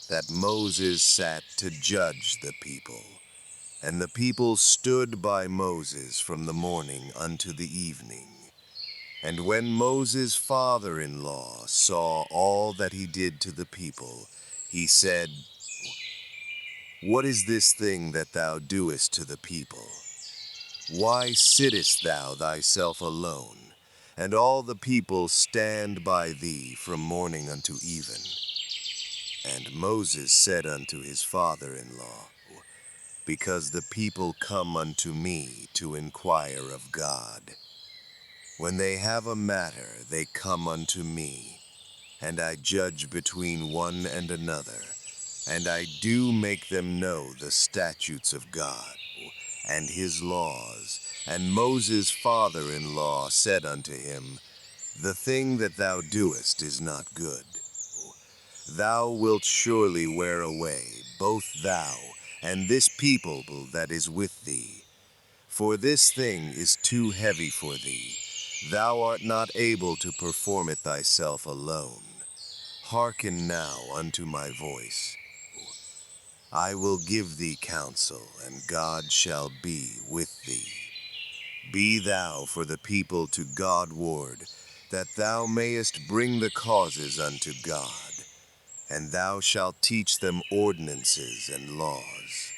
that Moses sat to judge the people. And the people stood by Moses from the morning unto the evening. And when Moses' father-in-law saw all that he did to the people, he said, What is this thing that thou doest to the people? Why sittest thou thyself alone, and all the people stand by thee from morning unto even? And Moses said unto his father-in-law, Because the people come unto me to inquire of God. When they have a matter, they come unto me, and I judge between one and another, and I do make them know the statutes of God and his laws. And Moses' father-in-law said unto him, The thing that thou doest is not good. Thou wilt surely wear away, both thou and this people that is with thee. For this thing is too heavy for thee. Thou art not able to perform it thyself alone. Hearken now unto my voice. I will give thee counsel, and God shall be with thee. Be thou for the people to God ward, that thou mayest bring the causes unto God, and thou shalt teach them ordinances and laws,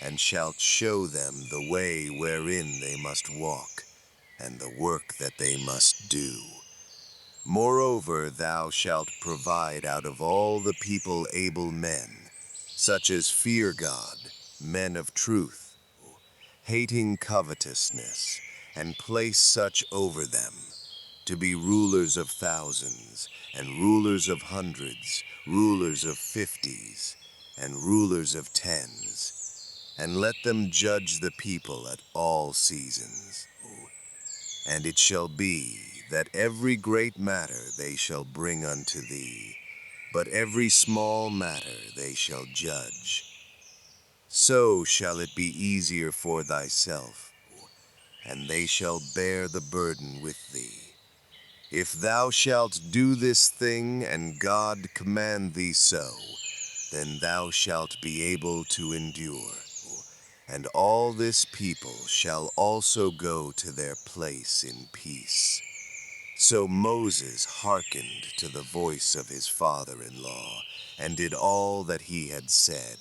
and shalt show them the way wherein they must walk, and the work that they must do. Moreover, thou shalt provide out of all the people able men, such as fear God, men of truth, hating covetousness, and place such over them, to be rulers of thousands, and rulers of hundreds, rulers of fifties, and rulers of tens, and let them judge the people at all seasons. And it shall be that every great matter they shall bring unto thee, but every small matter they shall judge. So shall it be easier for thyself, and they shall bear the burden with thee. If thou shalt do this thing, and God command thee so, then thou shalt be able to endure. And all this people shall also go to their place in peace. So Moses hearkened to the voice of his father-in-law, and did all that he had said.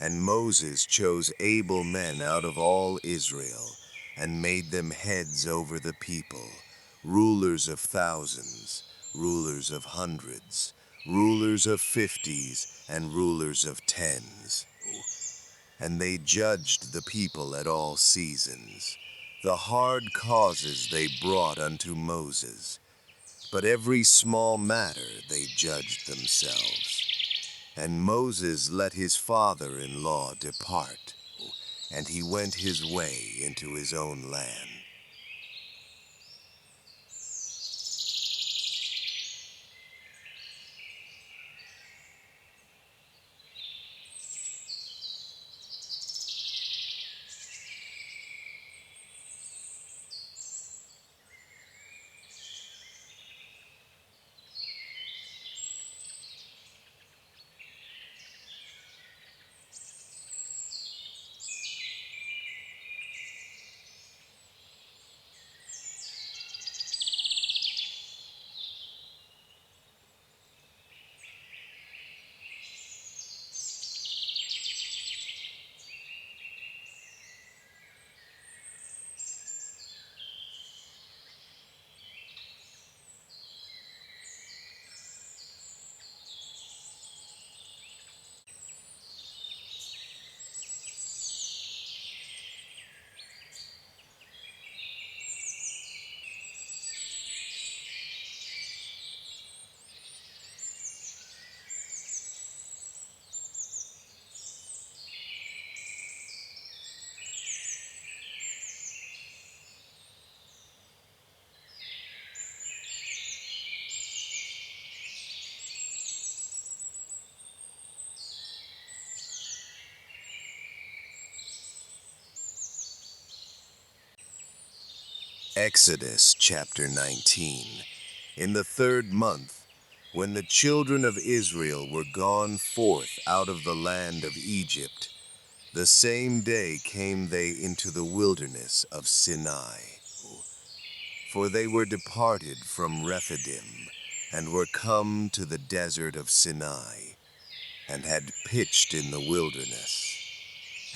And Moses chose able men out of all Israel, and made them heads over the people, rulers of thousands, rulers of hundreds, rulers of fifties, and rulers of tens. And they judged the people at all seasons. The hard causes they brought unto Moses, but every small matter they judged themselves. And Moses let his father-in-law depart, and he went his way into his own land. Exodus chapter 19. In the 3rd month, when the children of Israel were gone forth out of the land of Egypt, the same day came they into the wilderness of Sinai. For they were departed from Rephidim, and were come to the desert of Sinai, and had pitched in the wilderness.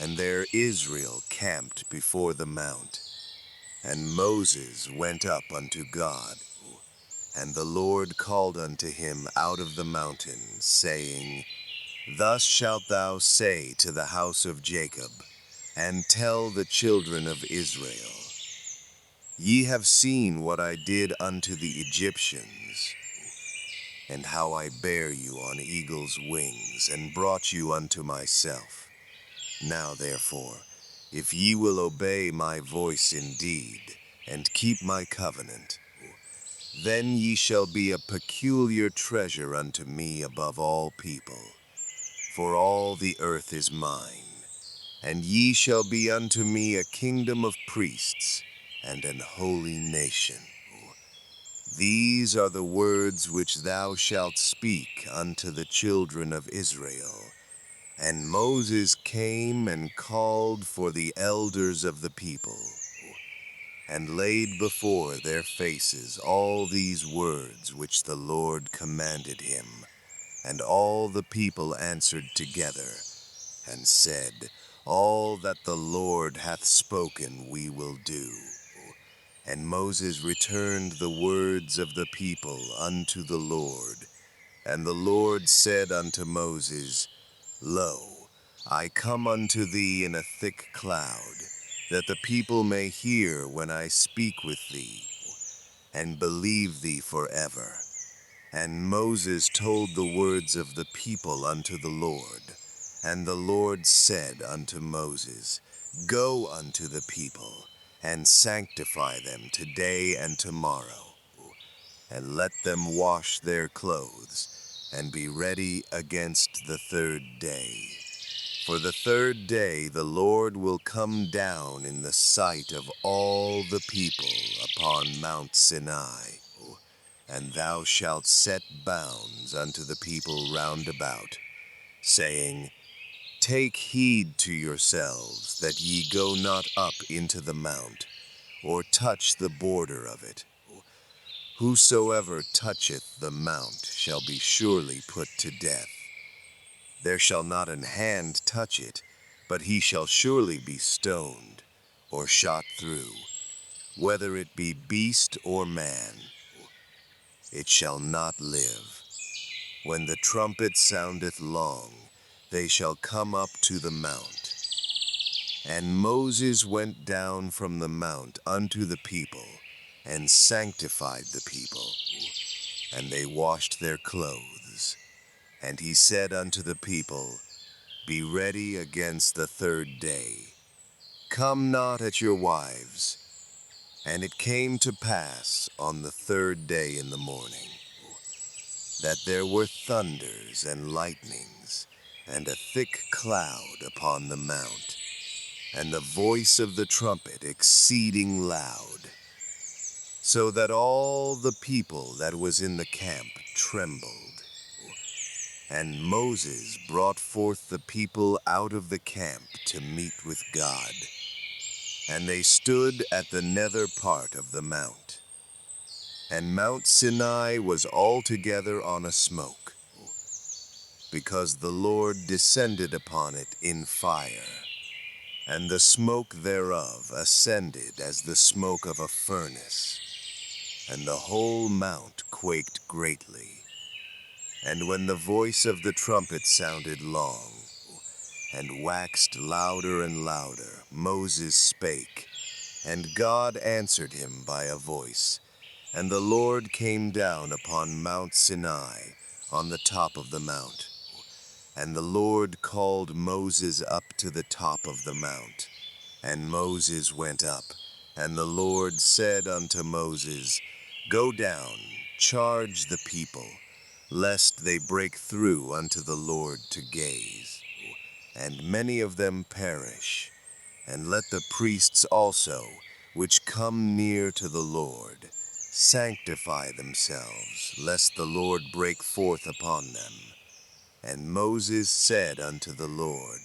And there Israel camped before the mount. And Moses went up unto God, and the Lord called unto him out of the mountain, saying, Thus shalt thou say to the house of Jacob, and tell the children of Israel, Ye have seen what I did unto the Egyptians, and how I bare you on eagle's wings, and brought you unto myself. Now therefore, if ye will obey my voice indeed, and keep my covenant, then ye shall be a peculiar treasure unto me above all people, for all the earth is mine. And ye shall be unto me a kingdom of priests and an holy nation. These are the words which thou shalt speak unto the children of Israel. And Moses came and called for the elders of the people, and laid before their faces all these words which the Lord commanded him. And all the people answered together, and said, All that the Lord hath spoken we will do. And Moses returned the words of the people unto the Lord. And the Lord said unto Moses, Lo, I come unto thee in a thick cloud, that the people may hear when I speak with thee, and believe thee forever. And Moses told the words of the people unto the Lord. And the Lord said unto Moses, Go unto the people, and sanctify them today and tomorrow, and let them wash their clothes, and be ready against the third day. For the third day the Lord will come down in the sight of all the people upon Mount Sinai, and thou shalt set bounds unto the people round about, saying, Take heed to yourselves that ye go not up into the mount, or touch the border of it. Whosoever toucheth the mount shall be surely put to death. There shall not an hand touch it, but he shall surely be stoned, or shot through, whether it be beast or man. It shall not live. When the trumpet soundeth long, they shall come up to the mount. And Moses went down from the mount unto the people, and sanctified the people, and they washed their clothes. And he said unto the people, Be ready against the third day. Come not at your wives. And it came to pass on the third day in the morning, that there were thunders and lightnings, and a thick cloud upon the mount, and the voice of the trumpet exceeding loud, so that all the people that was in the camp trembled. And Moses brought forth the people out of the camp to meet with God. And they stood at the nether part of the mount. And Mount Sinai was altogether on a smoke, because the Lord descended upon it in fire, and the smoke thereof ascended as the smoke of a furnace, and the whole mount quaked greatly. And when the voice of the trumpet sounded long, and waxed louder and louder, Moses spake, and God answered him by a voice. And the Lord came down upon Mount Sinai, on the top of the mount. And the Lord called Moses up to the top of the mount. And Moses went up, and the Lord said unto Moses, Go down, charge the people, lest they break through unto the Lord to gaze, and many of them perish. And let the priests also, which come near to the Lord, sanctify themselves, lest the Lord break forth upon them. And Moses said unto the Lord,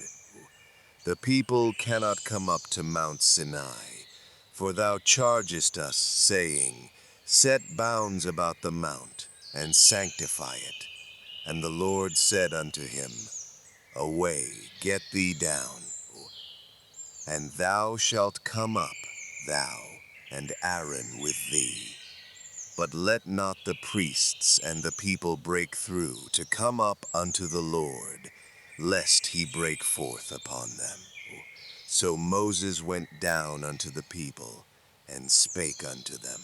The people cannot come up to Mount Sinai, for thou chargest us, saying, Set bounds about the mount, and sanctify it. And the Lord said unto him, Away, get thee down, and thou shalt come up, thou and Aaron with thee. But let not the priests and the people break through to come up unto the Lord, lest he break forth upon them. So Moses went down unto the people, and spake unto them.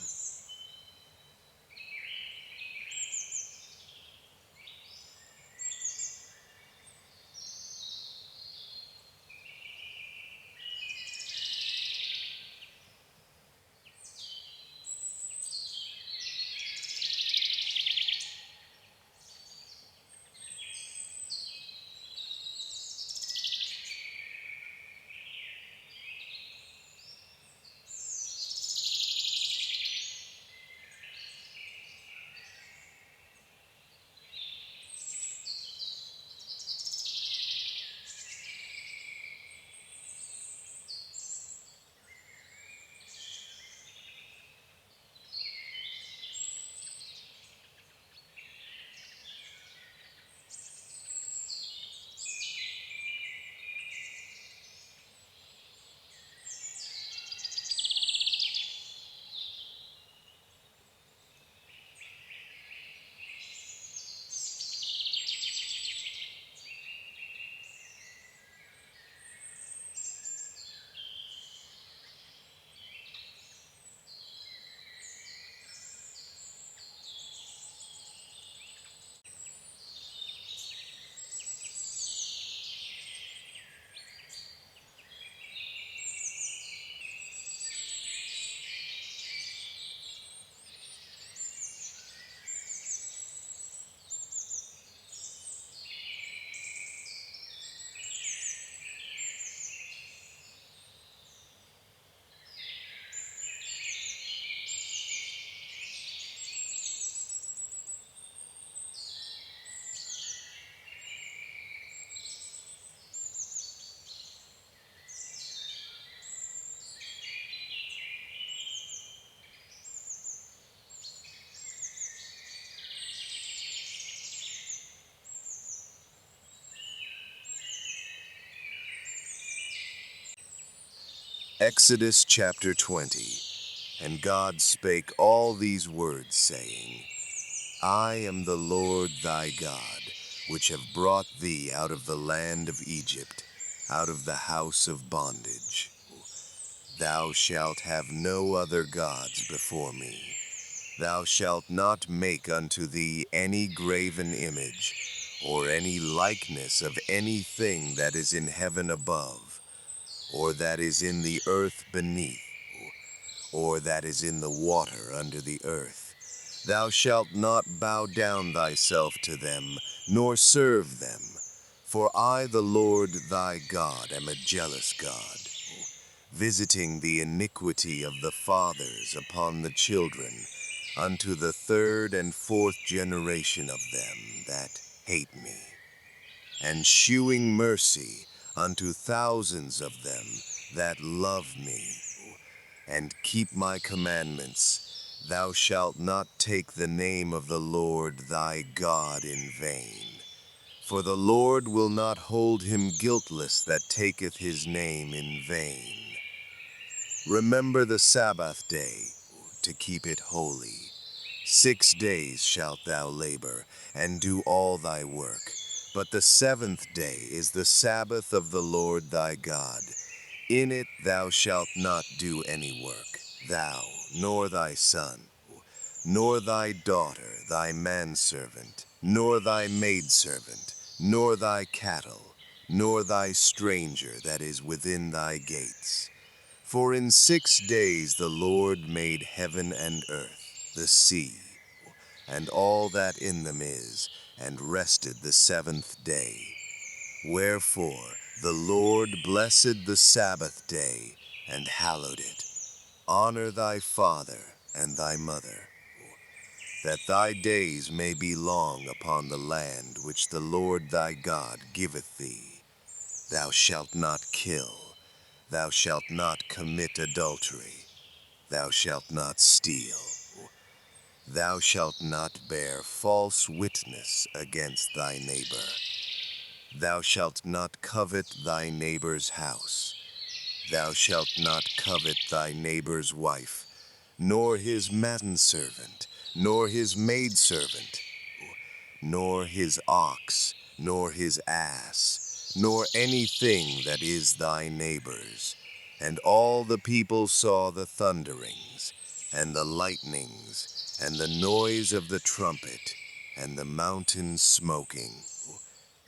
Exodus chapter 20. And God spake all these words, saying, I am the Lord thy God, which have brought thee out of the land of Egypt, out of the house of bondage. Thou shalt have no other gods before me. Thou shalt not make unto thee any graven image, or any likeness of anything that is in heaven above, or that is in the earth beneath, or that is in the water under the earth. Thou shalt not bow down thyself to them, nor serve them. For I, the Lord thy God, am a jealous God, visiting the iniquity of the fathers upon the children, unto the third and fourth generation of them that hate me, and shewing mercy unto thousands of them that love me, and keep my commandments. Thou shalt not take the name of the Lord thy God in vain. For the Lord will not hold him guiltless that taketh his name in vain. Remember the Sabbath day, to keep it holy. 6 days shalt thou labor, and do all thy work. But the seventh day is the Sabbath of the Lord thy God. In it thou shalt not do any work, thou, nor thy son, nor thy daughter, thy manservant, nor thy maidservant, nor thy cattle, nor thy stranger that is within thy gates. For in 6 days the Lord made heaven and earth, the sea, and all that in them is, and rested the seventh day. Wherefore the Lord blessed the Sabbath day, and hallowed it. Honor thy father and thy mother, that thy days may be long upon the land which the Lord thy God giveth thee. Thou shalt not kill, thou shalt not commit adultery, thou shalt not steal, thou shalt not bear false witness against thy neighbor. Thou shalt not covet thy neighbor's house. Thou shalt not covet thy neighbor's wife, nor his manservant, nor his maidservant, nor his ox, nor his ass, nor anything that is thy neighbor's. And all the people saw the thunderings, and the lightnings, and the noise of the trumpet, and the mountain smoking.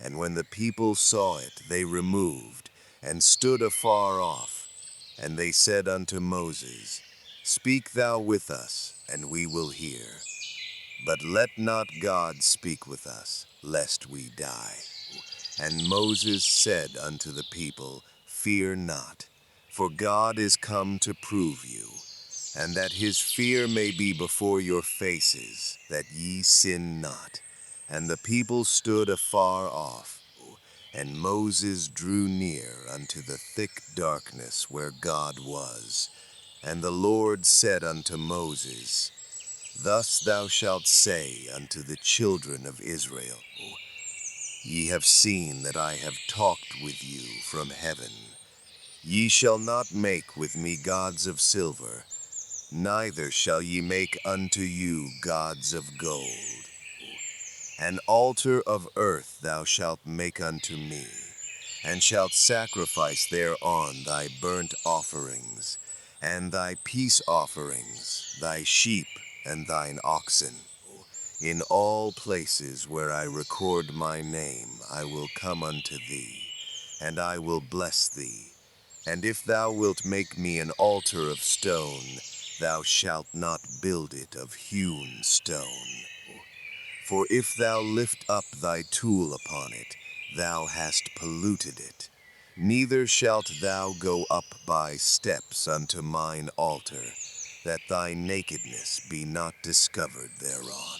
And when the people saw it, they removed, and stood afar off. And they said unto Moses, Speak thou with us, and we will hear. But let not God speak with us, lest we die. And Moses said unto the people, Fear not, for God is come to prove you, and that his fear may be before your faces, that ye sin not. And the people stood afar off, and Moses drew near unto the thick darkness where God was. And the Lord said unto Moses, Thus thou shalt say unto the children of Israel, Ye have seen that I have talked with you from heaven. Ye shall not make with me gods of silver, neither shall ye make unto you gods of gold. An altar of earth thou shalt make unto me, and shalt sacrifice thereon thy burnt offerings, and thy peace offerings, thy sheep and thine oxen. In all places where I record my name I will come unto thee, and I will bless thee. And if thou wilt make me an altar of stone, thou shalt not build it of hewn stone. For if thou lift up thy tool upon it, thou hast polluted it. Neither shalt thou go up by steps unto mine altar, that thy nakedness be not discovered thereon.